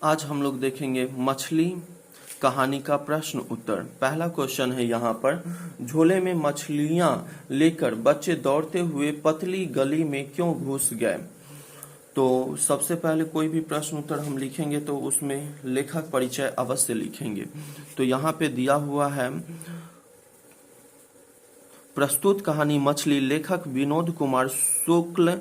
आज हम लोग देखेंगे मछली कहानी का प्रश्न उत्तर। पहला क्वेश्चन है यहाँ पर, झोले में मछलियाँ लेकर बच्चे दौड़ते हुए पतली गली में क्यों घुस गए। तो सबसे पहले कोई भी प्रश्न उत्तर हम लिखेंगे तो उसमें लेखक परिचय अवश्य लिखेंगे। तो यहाँ पे दिया हुआ है, प्रस्तुत कहानी मछली लेखक विनोद कुमार शुक्ल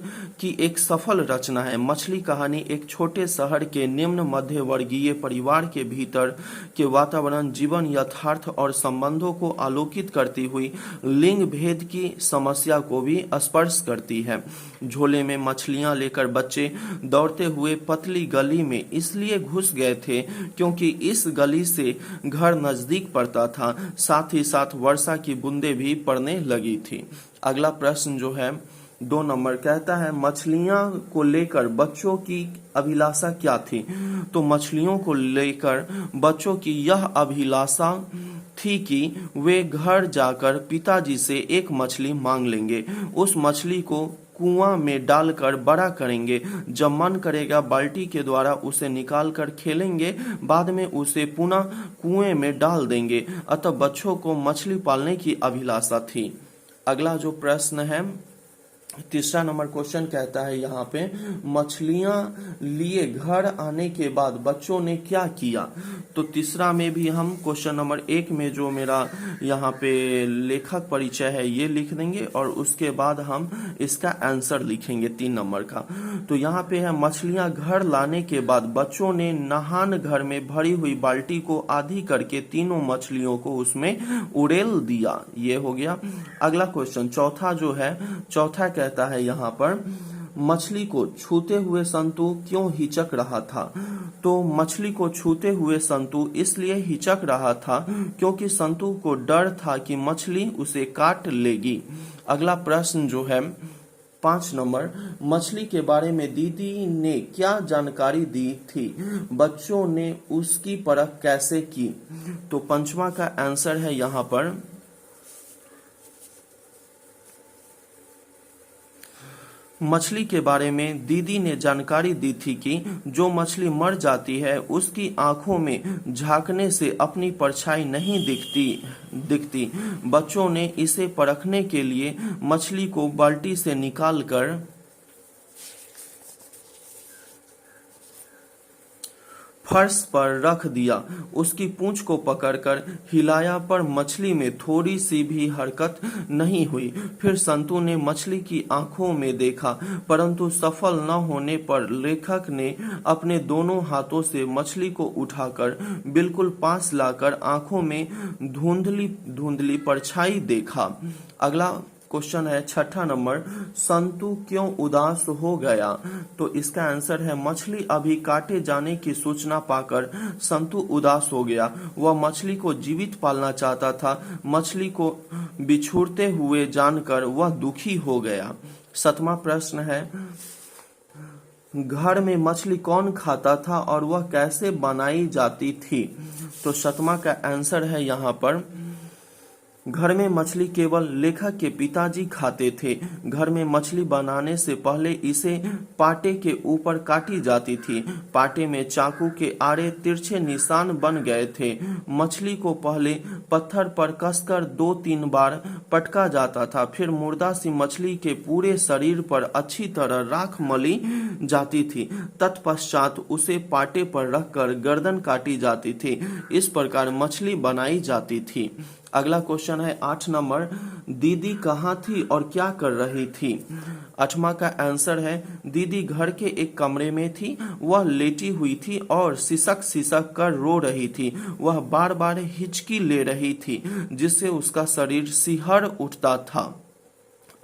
की एक सफल रचना है। मछली कहानी एक छोटे शहर के निम्न मध्य वर्गीय परिवार के भीतर के वातावरण, जीवन, यथार्थ और संबंधों को आलोकित करती हुई लिंग भेद की समस्या को भी स्पर्श करती है। झोले में मछलियां लेकर बच्चे दौड़ते हुए पतली गली में इसलिए घुस गए थे क्योंकि इस गली से घर नजदीक पड़ता था, साथ ही साथ वर्षा की बूंदें भी पड़ने लगी थी। अगला प्रश्न जो है 2 नंबर कहता है, मछलियां को लेकर बच्चों की अभिलाषा क्या थी। तो मछलियों को लेकर बच्चों की यह अभिलाषा थी कि वे घर जाकर पिताजी से एक मछली मांग लेंगे, उस मछली को कुआं में डालकर बड़ा करेंगे, जब मन करेगा बाल्टी के द्वारा उसे निकाल कर खेलेंगे, बाद में उसे पुनः कुएं में डाल देंगे। अतः बच्चों को मछली पालने की अभिलाषा थी। अगला जो प्रश्न है 3 नंबर क्वेश्चन कहता है यहाँ पे, मछलियां लिए घर आने के बाद बच्चों ने क्या किया। तो 3 में भी हम क्वेश्चन नंबर 1 में जो मेरा यहाँ पे लेखक परिचय है ये लिख देंगे और उसके बाद हम इसका आंसर लिखेंगे 3 नंबर का। तो यहाँ पे है, मछलियां घर लाने के बाद बच्चों ने नहान घर में भरी हुई बाल्टी को आधी करके तीनों मछलियों को उसमें उड़ेल दिया। ये हो गया। अगला क्वेश्चन चौथा कहता है यहाँ पर, मछली को छूते हुए संतु क्यों हिचक रहा था। तो मछली को छूते हुए संतु इसलिए हिचक रहा था क्योंकि संतु को डर था कि मछली उसे काट लेगी। अगला प्रश्न जो है 5 नंबर, मछली के बारे में दीदी ने क्या जानकारी दी थी, बच्चों ने उसकी परख कैसे की। तो 5वां का आंसर है यहाँ पर, मछली के बारे में दीदी ने जानकारी दी थी कि जो मछली मर जाती है उसकी आंखों में झांकने से अपनी परछाई नहीं दिखती। बच्चों ने इसे परखने के लिए मछली को बाल्टी से निकालकर फर्श पर रख दिया, उसकी पूंछ को पकड़कर हिलाया पर मछली में थोड़ी सी भी हरकत नहीं हुई। फिर संतु ने मछली की आंखों में देखा, परंतु सफल न होने पर लेखक ने अपने दोनों हाथों से मछली को उठाकर बिल्कुल पास लाकर आंखों में धुंधली परछाई देखा। अगला क्वेश्चन है 6 नंबर, संतु क्यों उदास हो गया। तो इसका आंसर है, मछली अभी काटे जाने की सूचना पाकर संतु उदास हो गया। वह मछली को जीवित पालना चाहता था, मछली को बिछुड़ते हुए जानकर वह दुखी हो गया। 7वां प्रश्न है, घर में मछली कौन खाता था और वह कैसे बनाई जाती थी। तो 7वां का आंसर है यहाँ पर, घर में मछली केवल लेखक के पिताजी खाते थे। घर में मछली बनाने से पहले इसे पाटे के ऊपर काटी जाती थी। पाटे में चाकू के आड़े तिरछे निशान बन गए थे। मछली को पहले पत्थर पर कसकर 2-3 बार पटका जाता था, फिर मुर्दा सी मछली के पूरे शरीर पर अच्छी तरह राख मली जाती थी। तत्पश्चात उसे पाटे पर रखकर गर्दन काटी जाती थी। इस प्रकार मछली बनाई जाती थी। अगला क्वेश्चन है 8 नंबर, दीदी कहाँ थी और क्या कर रही थी। 8वां का आंसर है, दीदी घर के एक कमरे में थी। वह लेटी हुई थी और सिसक कर रो रही थी। वह बार बार हिचकी ले रही थी जिससे उसका शरीर सिहर उठता था।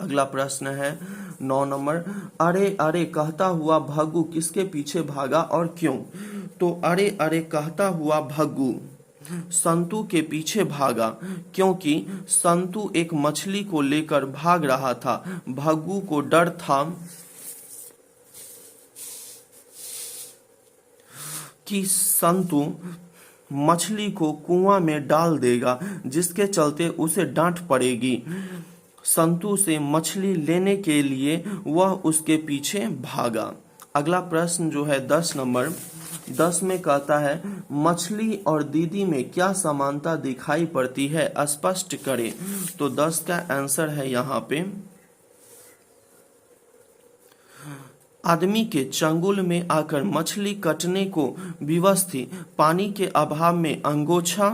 अगला प्रश्न है 9 नंबर, अरे अरे कहता हुआ भग्गू किसके पीछे भागा और क्यों। तो अरे अरे कहता हुआ भग्गू संतु के पीछे भागा क्योंकि संतु एक मछली को लेकर भाग रहा था। भग्गू को डर था कि संतु मछली को कुआं में डाल देगा, जिसके चलते उसे डांट पड़ेगी। संतु से मछली लेने के लिए वह उसके पीछे भागा। अगला प्रश्न जो है 10 नंबर, 10 में कहता है मछली और दीदी में क्या समानता दिखाई पड़ती है, स्पष्ट करें। तो 10 का आंसर है यहाँ पे आदमी के चंगुल में आकर मछली कटने को विवश थी। पानी के अभाव में अंगोछा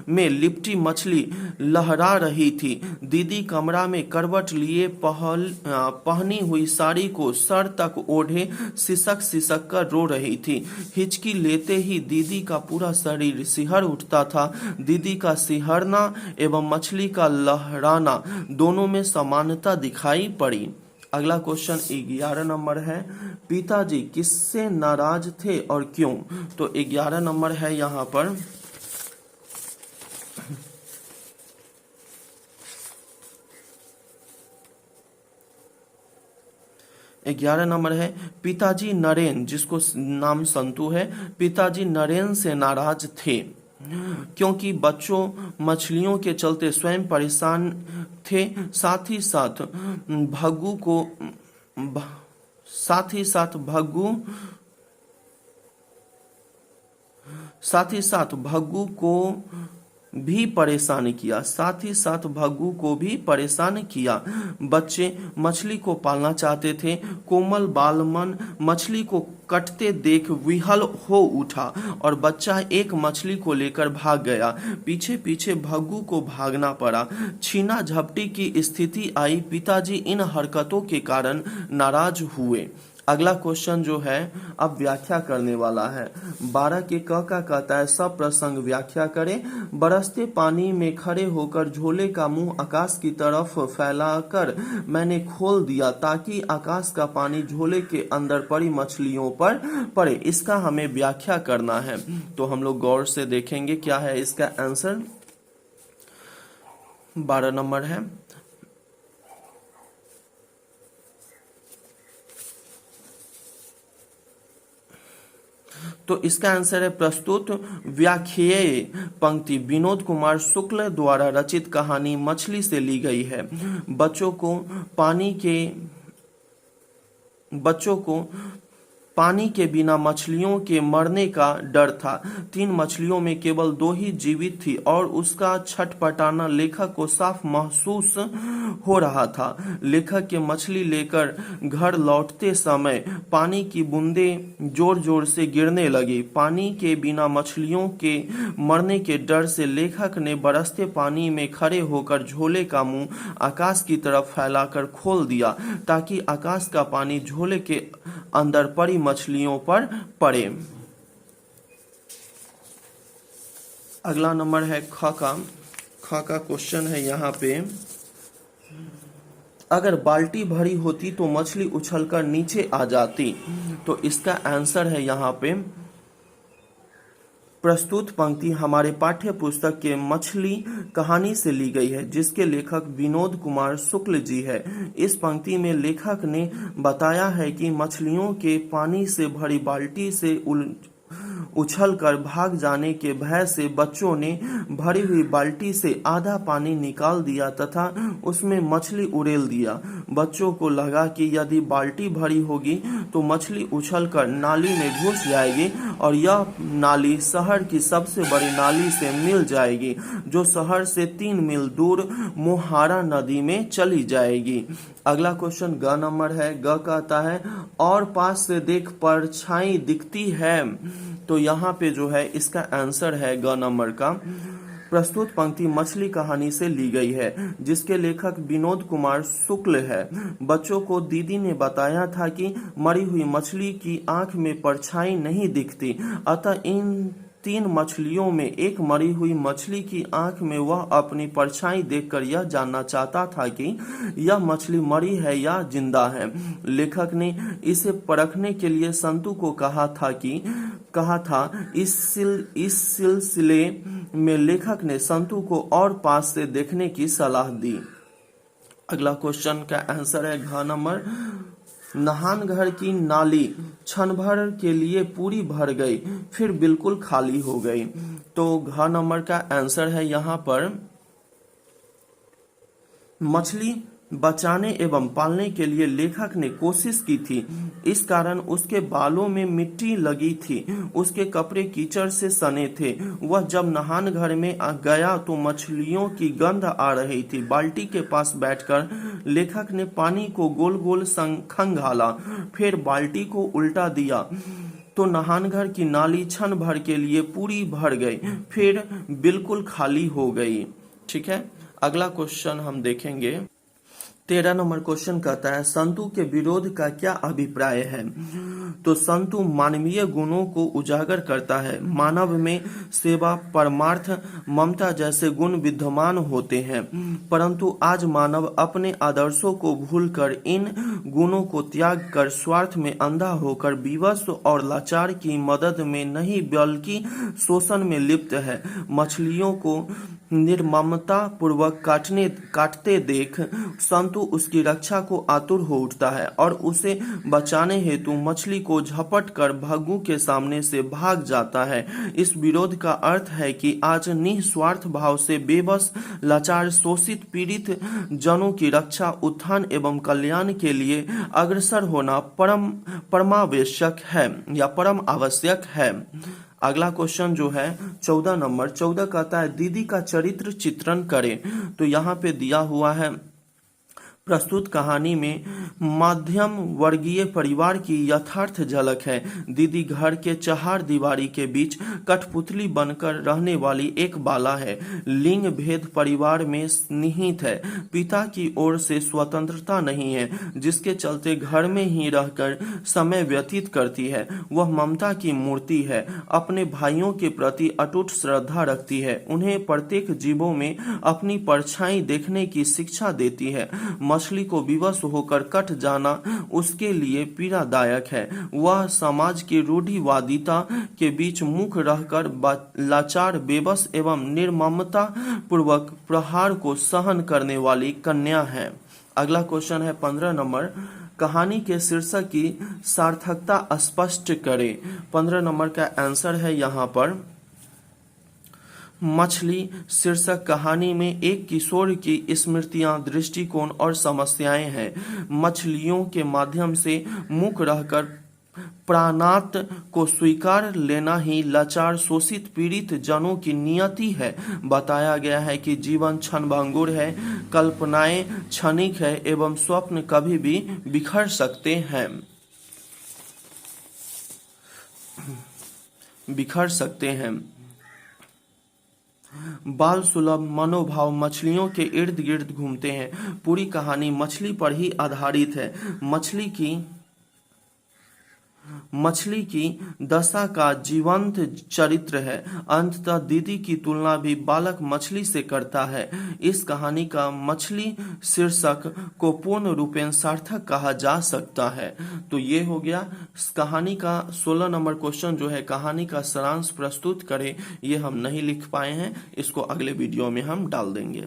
में लिपटी मछली लहरा रही थी। दीदी कमरा में करवट लिए पहनी हुई साड़ी को सर तक ओढ़े सिसक सिसक कर रो रही थी। हिचकी लेते ही दीदी का पूरा शरीर सिहर उठता था। दीदी का सिहरना एवं मछली का लहराना दोनों में समानता दिखाई पड़ी। अगला क्वेश्चन 11 नंबर है, पिताजी किससे नाराज थे और क्यों। तो 11 नंबर है यहाँ पर 11 नंबर है पिताजी नरेन, जिसको नाम संतु है, पिताजी नरेन से नाराज थे क्योंकि बच्चों मछलियों के चलते स्वयं परेशान थे। साथ ही साथ भग्गू को भी परेशान किया। बच्चे मछली को पालना चाहते थे। कोमल बालमन मछली को कटते देख विहल हो उठा और बच्चा एक मछली को लेकर भाग गया। पीछे पीछे भग्गू को भागना पड़ा। छीना झपटी की स्थिति आई। पिताजी इन हरकतों के कारण नाराज हुए। अगला क्वेश्चन जो है अब व्याख्या करने वाला है। 12 के क का कहता है सब प्रसंग व्याख्या करें। बरसते पानी में खड़े होकर झोले का मुंह आकाश की तरफ फैलाकर मैंने खोल दिया ताकि आकाश का पानी झोले के अंदर पड़ी मछलियों पर पड़े। इसका हमें व्याख्या करना है, तो हम लोग गौर से देखेंगे क्या है इसका आंसर। 12 नंबर है तो इसका आंसर है प्रस्तुत व्याख्येय पंक्ति विनोद कुमार शुक्ल द्वारा रचित कहानी मछली से ली गई है। बच्चों को पानी के बिना मछलियों के मरने का डर था। 3 मछलियों में केवल 2 ही जीवित थी और उसका छटपटाना लेखक को साफ महसूस हो रहा था। लेखक के मछली लेकर घर लौटते समय पानी की बूंदें जोर जोर से गिरने लगी। पानी के बिना मछलियों के मरने के डर से लेखक ने बरसते पानी में खड़े होकर झोले का मुंह आकाश की तरफ फैलाकर खोल दिया ताकि आकाश का पानी झोले के अंदर पड़ी मछलियों पर पड़े। अगला नंबर है ख का क्वेश्चन है यहाँ पे अगर बाल्टी भरी होती तो मछली उछलकर नीचे आ जाती। तो इसका आंसर है यहाँ पे प्रस्तुत पंक्ति हमारे पाठ्य पुस्तक के मछली कहानी से ली गई है, जिसके लेखक विनोद कुमार शुक्ल जी है। इस पंक्ति में लेखक ने बताया है कि मछलियों के पानी से भरी बाल्टी से उछलकर भाग जाने के भय से बच्चों ने भरी हुई बाल्टी से आधा पानी निकाल दिया तथा उसमें मछली उड़ेल दिया। बच्चों को लगा कि यदि बाल्टी भरी होगी तो मछली उछलकर नाली में घुस जाएगी और यह नाली शहर की सबसे बड़ी नाली से मिल जाएगी, जो शहर से 3 मील दूर मोहारा नदी में चली जाएगी। अगला क्वेश्चन ग नंबर है। ग कहता है और पास से देख परछाई दिखती है। तो यहाँ पे जो है इसका आंसर है ग नंबर का प्रस्तुत पंक्ति मछली कहानी से ली गई है, जिसके लेखक विनोद कुमार शुक्ल है। बच्चों को दीदी ने बताया था कि मरी हुई मछली की आंख में परछाई नहीं दिखती, अतः इन 3 मछलियों में एक मरी हुई मछली की आंख में वह अपनी परछाई देखकर यह जानना चाहता था कि यह मछली मरी है या जिंदा है। लेखक ने इसे परखने के लिए संतु को कहा था। इस सिलसिले में लेखक ने संतु को और पास से देखने की सलाह दी। अगला क्वेश्चन का आंसर है घ नंबर। नहान घर की नाली क्षण भर के लिए पूरी भर गई, फिर बिल्कुल खाली हो गई। तो घ नंबर का आंसर है यहाँ पर मछली बचाने एवं पालने के लिए लेखक ने कोशिश की थी। इस कारण उसके बालों में मिट्टी लगी थी, उसके कपड़े कीचड़ से सने थे। वह जब नहान घर में गया तो मछलियों की गंध आ रही थी। बाल्टी के पास बैठकर लेखक ने पानी को गोल गोल खंगाला, फिर बाल्टी को उल्टा दिया तो नहानघर की नाली क्षण भर के लिए पूरी भर गई, फिर बिल्कुल खाली हो गई। ठीक है, अगला क्वेश्चन हम देखेंगे। 13 नंबर क्वेश्चन कहता है संतु के विरोध का क्या अभिप्राय है। तो संतु मानवीय गुणों को उजागर करता है। मानव में सेवा, परमार्थ, ममता जैसे गुण विद्यमान होते हैं, परंतु आज मानव अपने आदर्शों को भूलकर इन गुणों को त्याग कर स्वार्थ में अंधा होकर विवश और लाचार की मदद में नहीं बल्कि शोषण में लिप्त है। मछलियों को निर्ममता पूर्वक काटते देख संतु उसकी रक्षा को आतुर हो उठता है और उसे बचाने हेतु मछली को झपट कर भग्गू के सामने से भाग जाता है। इस विरोध का अर्थ है कि आज निस्वार्थ भाव से बेबस, लाचार, शोषित, पीड़ित जनों की रक्षा, उत्थान एवं कल्याण के लिए अग्रसर होना परमावश्यक है या परम आवश्यक है। अगला क्वेश्चन जो है 14 नंबर 14 कहता है दीदी का चरित्र चित्रण करें। तो यहाँ पे दिया हुआ है प्रस्तुत कहानी में मध्यम वर्गीय परिवार की यथार्थ झलक है। दीदी घर के चार दीवारी के बीच कठपुतली बनकर रहने वाली एक बाला है। लिंग भेद परिवार में निहित है। पिता की ओर से स्वतंत्रता नहीं है, जिसके चलते घर में ही रहकर समय व्यतीत करती है। वह ममता की मूर्ति है, अपने भाइयों के प्रति अटूट श्रद्धा रखती है, उन्हें प्रत्येक जीवों में अपनी परछाई देखने की शिक्षा देती है। मछली को विवश होकर कट जाना उसके लिए पीड़ादायक है। वह समाज की रूढ़िवादिता के बीच मुख रहकर लाचार, बेबस एवं निर्ममता पूर्वक प्रहार को सहन करने वाली कन्या है। अगला क्वेश्चन है 15 नंबर कहानी के शीर्षक की सार्थकता स्पष्ट करें। 15 नंबर का आंसर है यहाँ पर मछली। शीर्षक कहानी में एक किशोर की स्मृतियां, दृष्टिकोण और समस्याएं हैं। मछलियों के माध्यम से मुक्त रहकर प्राणात को स्वीकार लेना ही लाचार, शोषित, पीड़ित जनों की नियति है। बताया गया है कि जीवन क्षणभंगुर है, कल्पनाएं क्षणिक है एवं स्वप्न कभी भी बिखर सकते हैं। बाल सुलभ मनोभाव मछलियों के इर्द गिर्द घूमते हैं। पूरी कहानी मछली पर ही आधारित है। मछली की दशा का जीवंत चरित्र है। अंततः दीदी की तुलना भी बालक मछली से करता है। इस कहानी का मछली शीर्षक को पूर्ण रूपेण सार्थक कहा जा सकता है। तो ये हो गया कहानी का 16 नंबर क्वेश्चन जो है कहानी का सारांश प्रस्तुत करें। ये हम नहीं लिख पाए हैं, इसको अगले वीडियो में हम डाल देंगे।